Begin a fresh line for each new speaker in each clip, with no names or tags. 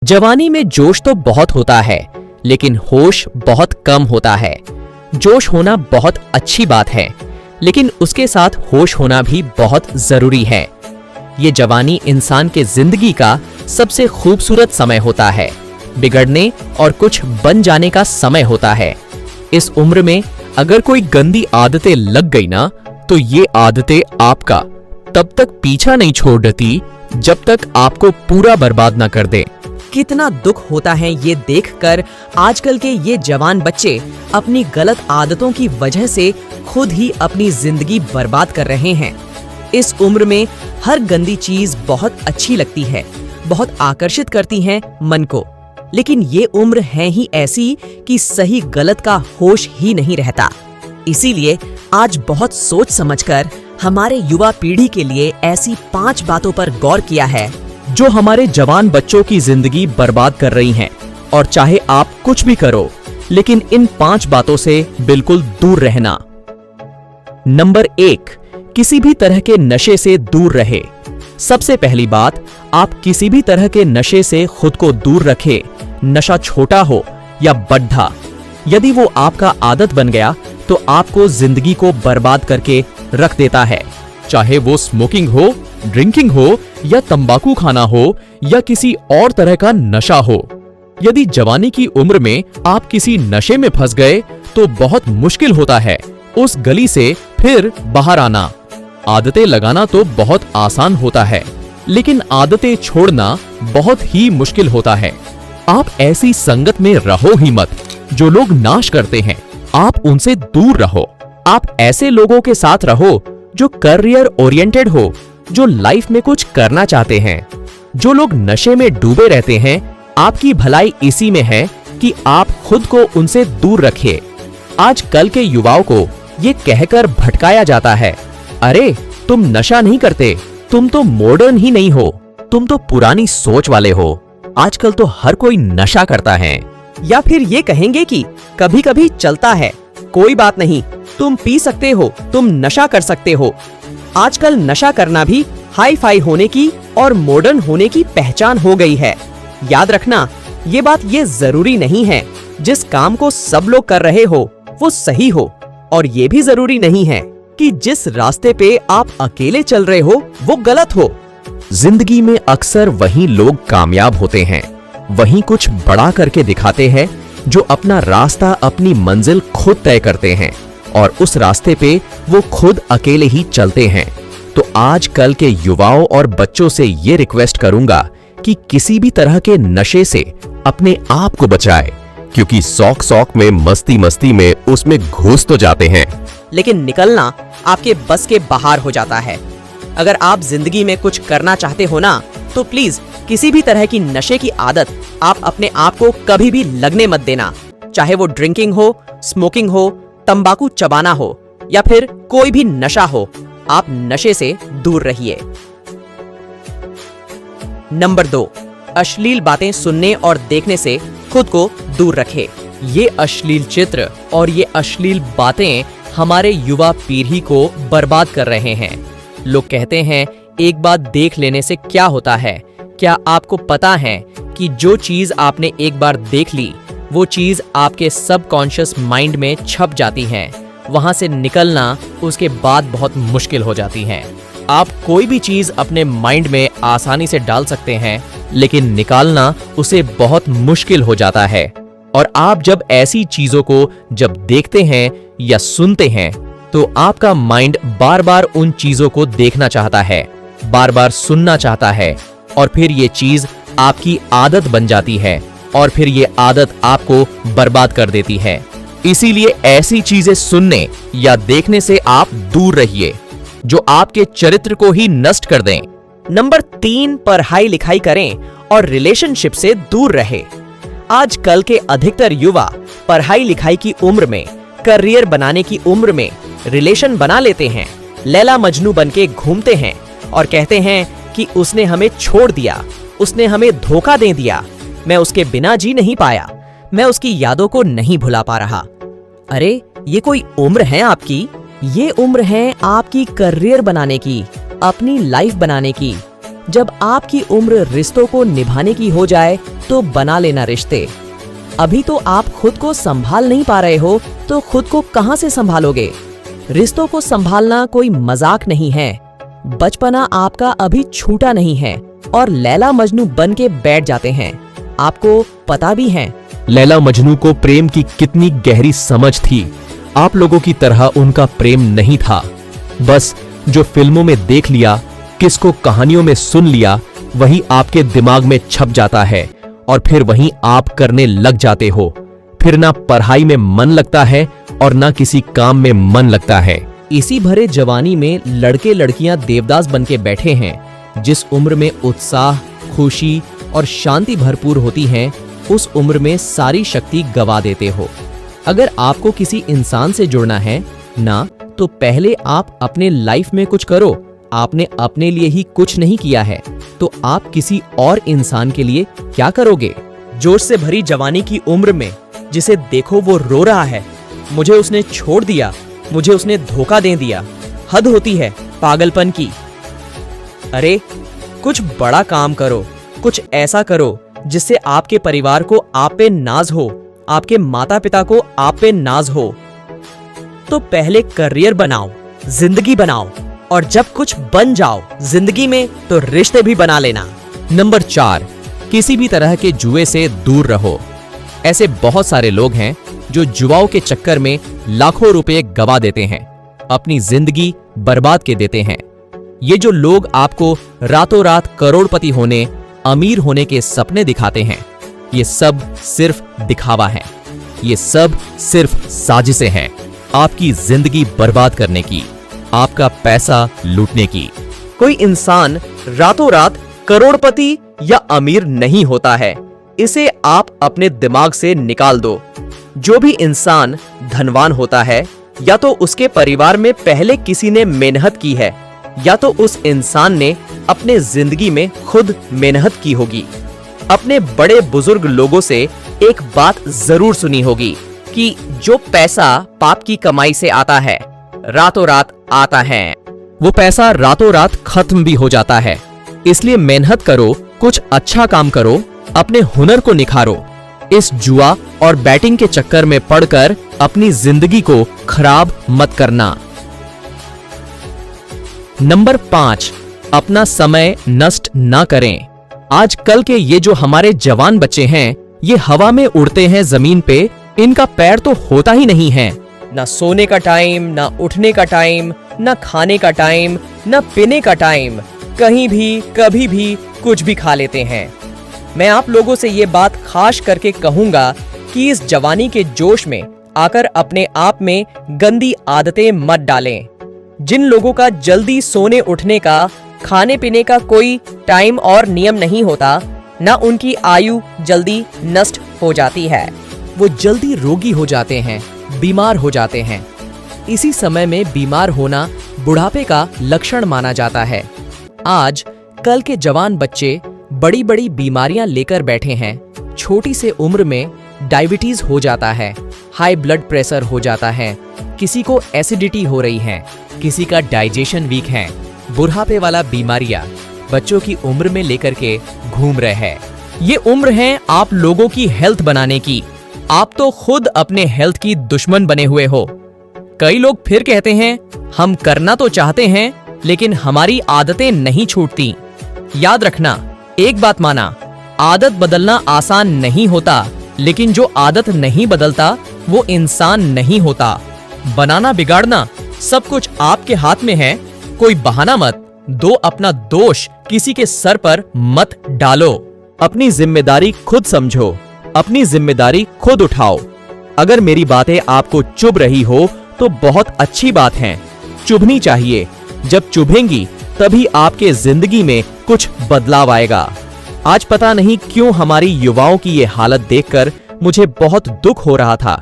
जवानी में जोश तो बहुत होता है, लेकिन होश बहुत कम होता है। जोश होना बहुत अच्छी बात है, लेकिन उसके साथ होश होना भी बहुत जरूरी है। ये जवानी इंसान के जिंदगी का सबसे खूबसूरत समय होता है, बिगड़ने और कुछ बन जाने का समय होता है। इस उम्र में अगर कोई गंदी आदतें लग गई ना, तो ये आदतें आपका तब तक पीछा नहीं छोड़ती जब तक आपको पूरा बर्बाद ना कर दे।
कितना दुख होता है ये देखकर आजकल के ये जवान बच्चे अपनी गलत आदतों की वजह से खुद ही अपनी जिंदगी बर्बाद कर रहे हैं। इस उम्र में हर गंदी चीज बहुत अच्छी लगती है, बहुत आकर्षित करती है मन को, लेकिन ये उम्र है ही ऐसी कि सही गलत का होश ही नहीं रहता। इसीलिए आज बहुत सोच समझकर हमारे युवा पीढ़ी के लिए ऐसी 5 बातों पर गौर किया है
जो हमारे जवान बच्चों की जिंदगी बर्बाद कर रही हैं। और चाहे आप कुछ भी करो, लेकिन इन 5 बातों से बिल्कुल दूर रहना। नंबर 1, किसी भी तरह के नशे से दूर रहे। सबसे पहली बात, आप किसी भी तरह के नशे से खुद को दूर रखें। नशा छोटा हो या बड़ा, यदि वो आपका आदत बन गया तो आपको जिंदगी को बर्बाद करके रख देता है। चाहे वो स्मोकिंग हो, ड्रिंकिंग हो, या तंबाकू खाना हो, या किसी और तरह का नशा हो। यदि जवानी की उम्र में आप किसी नशे में फंस गए तो बहुत मुश्किल होता है उस गली से फिर बाहर आना। आदतें लगाना तो बहुत आसान होता है, लेकिन आदतें छोड़ना बहुत ही मुश्किल होता है। आप ऐसी संगत में रहो ही मत जो लोग नाश करते हैं, आप उनसे दूर रहो। आप ऐसे लोगों के साथ रहो जो करियर ओरिएंटेड हो, जो लाइफ में कुछ करना चाहते हैं। जो लोग नशे में डूबे रहते हैं, आपकी भलाई इसी में है कि आप खुद को उनसे दूर रखिए। आज कल के युवाओं को ये कहकर भटकाया जाता है, अरे तुम नशा नहीं करते, तुम तो मॉडर्न ही नहीं हो, तुम तो पुरानी सोच वाले हो, आजकल तो हर कोई नशा करता है।
या फिर ये कहेंगे कि कभी कभी चलता है, कोई बात नहीं, तुम पी सकते हो, तुम नशा कर सकते हो। आजकल नशा करना भी हाई फाई होने की और मॉडर्न होने की पहचान हो गई है। याद रखना, ये बात ये जरूरी नहीं है जिस काम को सब लोग कर रहे हो वो सही हो, और ये भी जरूरी नहीं है कि जिस रास्ते पे आप अकेले चल रहे हो वो गलत हो।
जिंदगी में अक्सर वही लोग कामयाब होते हैं, वही कुछ बड़ा करके दिखाते हैं, जो अपना रास्ता, अपनी मंजिल खुद तय करते हैं और उस रास्ते पे वो खुद अकेले ही चलते हैं। तो आज कल के युवाओं और बच्चों से ये रिक्वेस्ट करूंगा कि किसी भी तरह के नशे से अपने आप को बचाए, क्योंकि शौक शौक में, मस्ती मस्ती में उसमें घुस तो जाते हैं,
लेकिन निकलना आपके बस के बाहर हो जाता है। अगर आप जिंदगी में कुछ करना चाहते हो ना, तो प्लीज किसी भी तरह की नशे की आदत आप अपने आप को कभी भी लगने मत देना। चाहे वो ड्रिंकिंग हो, स्मोकिंग हो, तंबाकू चबाना हो, या फिर कोई भी नशा हो, आप नशे से दूर रहिए। नंबर 2, अश्लील बातें सुनने और देखने से खुद को दूर रखें। ये अश्लील चित्र और ये अश्लील बातें हमारे युवा पीढ़ी को बर्बाद कर रहे हैं। लोग कहते हैं एक बात देख लेने से क्या होता है। क्या आपको पता है कि जो चीज आपने एक बार देख ली, वो चीज आपके सबकॉन्शियस माइंड में छप जाती है। वहां से निकलना उसके बाद बहुत मुश्किल हो जाती है। आप कोई भी चीज अपने माइंड में आसानी से डाल सकते हैं, लेकिन निकालना उसे बहुत मुश्किल हो जाता है। और आप जब ऐसी चीजों को जब देखते हैं या सुनते हैं, तो आपका माइंड बार बार उन चीजों को देखना चाहता है, बार बार सुनना चाहता है, और फिर ये चीज आपकी आदत बन जाती है, और फिर ये आदत आपको बर्बाद कर देती है। इसीलिए ऐसी चीजें सुनने या देखने से आप दूर रहिए जो आपके चरित्र को ही नष्ट कर दें। नंबर 3, पढ़ाई लिखाई करें और रिलेशनशिप से दूर रहे। आजकल के अधिकतर युवा पढ़ाई लिखाई की उम्र में, करियर बनाने की उम्र में रिलेशन बना लेते हैं, लैला मजनू बनके घूमते हैं और कहते हैं कि उसने हमें छोड़ दिया, उसने हमें धोखा दे दिया, मैं उसके बिना जी नहीं पाया, मैं उसकी यादों को नहीं भुला पा रहा। अरे ये कोई उम्र है आपकी? ये उम्र है आपकी करियर बनाने की, अपनी लाइफ बनाने की। जब आपकी उम्र रिश्तों को निभाने की हो जाए तो बना लेना रिश्ते। अभी तो आप खुद को संभाल नहीं पा रहे हो तो खुद को कहां से संभालोगे। रिश्तों को संभालना कोई मजाक नहीं है। बचपना आपका अभी छूटा नहीं है और लैला मजनू बन के बैठ जाते हैं। आपको पता भी है
लैला मजनू को प्रेम की कितनी गहरी समझ थी। आप लोगों की तरह उनका प्रेम नहीं था। बस जो फिल्मों में देख लिया, किसको कहानियों में सुन लिया, वही आपके दिमाग में छप जाता है और फिर वही आप करने लग जाते हो। फिर ना पढ़ाई में मन लगता है और ना किसी काम में मन लगता है।
इसी भरे जवानी में लड़के लड़कियां देवदास बन के बैठे हैं। जिस उम्र में उत्साह, खुशी और शांति भरपूर होती हैं, उस उम्र में सारी शक्ति गवा देते हो। अगर आपको किसी इंसान से जुड़ना है ना, तो पहले आप अपने लाइफ में कुछ करो। आपने अपने लिए ही कुछ नहीं किया है तो आप किसी और इंसान के लिए क्या करोगे। जोश से भरी जवानी की उम्र में जिसे देखो वो रो रहा है, मुझे उसने छोड़ दिया, मुझे उसने धोखा दे दिया। हद होती है पागलपन की। अरे कुछ बड़ा काम करो, कुछ ऐसा करो जिससे आपके परिवार को आप पे नाज हो, आपके माता पिता को आप पे नाज हो। तो पहले करियर बनाओ, जिंदगी बनाओ, और जब कुछ बन जाओ जिंदगी में तो रिश्ते भी बना लेना।
नंबर 4, किसी भी तरह के जुए से दूर रहो। ऐसे बहुत सारे लोग हैं जो जुआओं के चक्कर में लाखों रुपए गवा देते हैं, अपनी जिंदगी बर्बाद के देते हैं। ये जो लोग आपको रातों रात करोड़पति होने, अमीर होने के सपने दिखाते हैं, ये सब सिर्फ दिखावा है। ये सब सिर्फ साजिशें हैं आपकी जिंदगी बर्बाद करने की, आपका पैसा लूटने की।
कोई इंसान रातों रात करोड़पति या अमीर नहीं होता है, इसे आप अपने दिमाग से निकाल दो। जो भी इंसान धनवान होता है, या तो उसके परिवार में पहले किसी ने मेहनत की है, या तो उस इंसान ने अपने जिंदगी में खुद मेहनत की होगी। अपने बड़े बुजुर्ग लोगों से एक बात जरूर सुनी होगी कि जो पैसा पाप की कमाई से आता है, रातों रात आता है।
वो पैसा रातों रात खत्म भी हो जाता है। इसलिए मेहनत करो, कुछ अच्छा काम करो, अपने हुनर को निखारो। इस जुआ और बैटिंग के चक्कर में पड़कर अपनी जिंदगी को खराब मत करना। नंबर 5, अपना समय नष्ट ना करें। आजकल के ये जो हमारे जवान बच्चे हैं, ये हवा में उड़ते हैं जमीन पे, इनका पैर तो होता ही नहीं है।
ना सोने का टाइम, ना उठने का टाइम, ना खाने का टाइम, ना पीने का टाइम। कहीं भी कभी भी कुछ भी खा लेते हैं। मैं आप लोगों से ये बात खास करके कहूंगा कि इस जवानी के जोश में आकर अपने आप में गंदी आदतें मत डालें। जिन लोगों का जल्दी सोने उठने का, खाने पीने का कोई टाइम और नियम नहीं होता, ना उनकी आयु जल्दी नष्ट हो जाती है। वो जल्दी रोगी हो जाते हैं, बीमार हो जाते हैं। इसी समय में बीमार होना बुढ़ापे का लक्षण माना जाता है। आज कल के जवान बच्चे बड़ी बड़ी बीमारियां लेकर बैठे हैं। छोटी से उम्र में डायबिटीज हो जाता है, हाई ब्लड प्रेशर हो जाता है, किसी को एसिडिटी हो रही है, किसी का डाइजेशन वीक है। बुढ़ापे वाला बीमारियां बच्चों की उम्र में लेकर के घूम रहे हैं। ये उम्र है आप लोगों की हेल्थ बनाने की। आप तो खुद अपने हेल्थ की दुश्मन बने हुए हो। कई लोग फिर कहते हैं हम करना तो चाहते हैं लेकिन हमारी आदतें नहीं छूटती। याद रखना, एक बात माना, आदत बदलना आसान नहीं होता, लेकिन जो आदत नहीं बदलता वो इंसान नहीं होता। बनाना बिगाड़ना सब कुछ आपके हाथ में है। कोई बहाना मत दो, अपना दोष किसी के सर पर मत डालो। अपनी जिम्मेदारी खुद समझो, अपनी जिम्मेदारी खुद उठाओ। अगर मेरी बातें आपको चुभ रही हो तो बहुत अच्छी बात है, चुभनी चाहिए। जब चुभेंगी तभी आपके जिंदगी में कुछ बदलाव आएगा। आज पता नहीं क्यों हमारी युवाओं की ये हालत देखकर मुझे बहुत दुख हो रहा था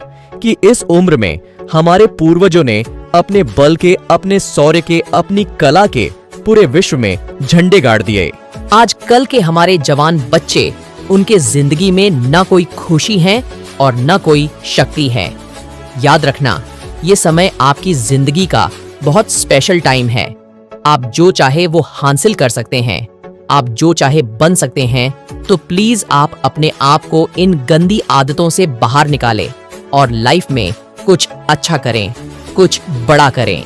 कि इस उम्र में हमारे पूर्वजों ने अपने बल के, अपने शौर्य के, अपनी कला के पूरे विश्व में झंडे गाड़ दिए। आज कल के हमारे जवान बच्चे, उनके जिंदगी में ना कोई खुशी है और ना कोई शक्ति है। याद रखना, ये समय आपकी जिंदगी का बहुत स्पेशल टाइम है। आप जो चाहे वो हासिल कर सकते हैं। आप जो चाहे बन सकते हैं, तो प्लीज आप अपने आप को इन गंदी आदतों से बाहर निकालें और लाइफ में कुछ अच्छा करें, कुछ बड़ा करें।